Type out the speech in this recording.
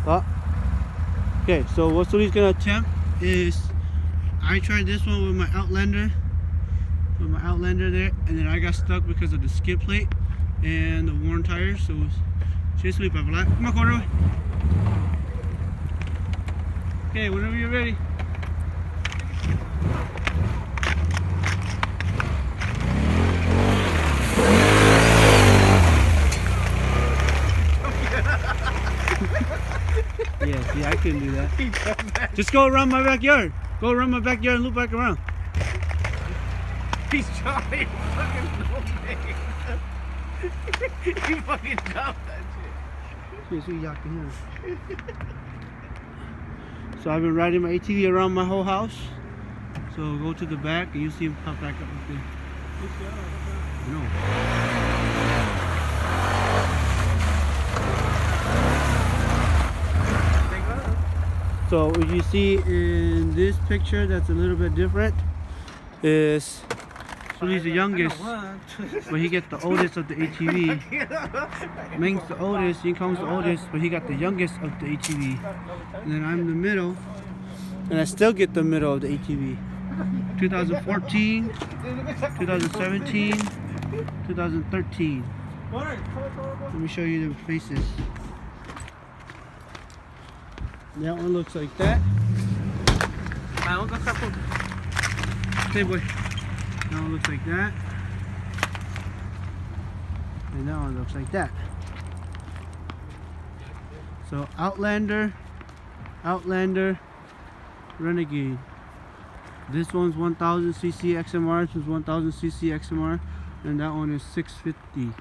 Oh. Okay, so what Sully's gonna attempt is, I tried this one with my Outlander there, and then I got stuck because of the skid plate and the worn tires. So seriously, come on, corner. Okay, whenever you're ready. Yeah, see, I couldn't do that. Just go around my backyard. Go around my backyard and loop back around. He's trying fucking no He fucking jumped that shit. So I've been riding my ATV around my whole house. So go to the back and you see him pop back up there. No. So what you see in this picture that's a little bit different is, so he's the youngest, but he gets the oldest of the ATV. Meng's the oldest, Yingkong's the oldest, but he got the youngest of the ATV. And then I'm the middle, and I still get the middle of the ATV. 2014, 2017, 2013. Let me show you the faces. That one looks like that. Okay, boy. That one looks like that. And that one looks like that. So Outlander, Renegade. This one's 1000cc XMR, this is 1000cc XMR, and that one is 650.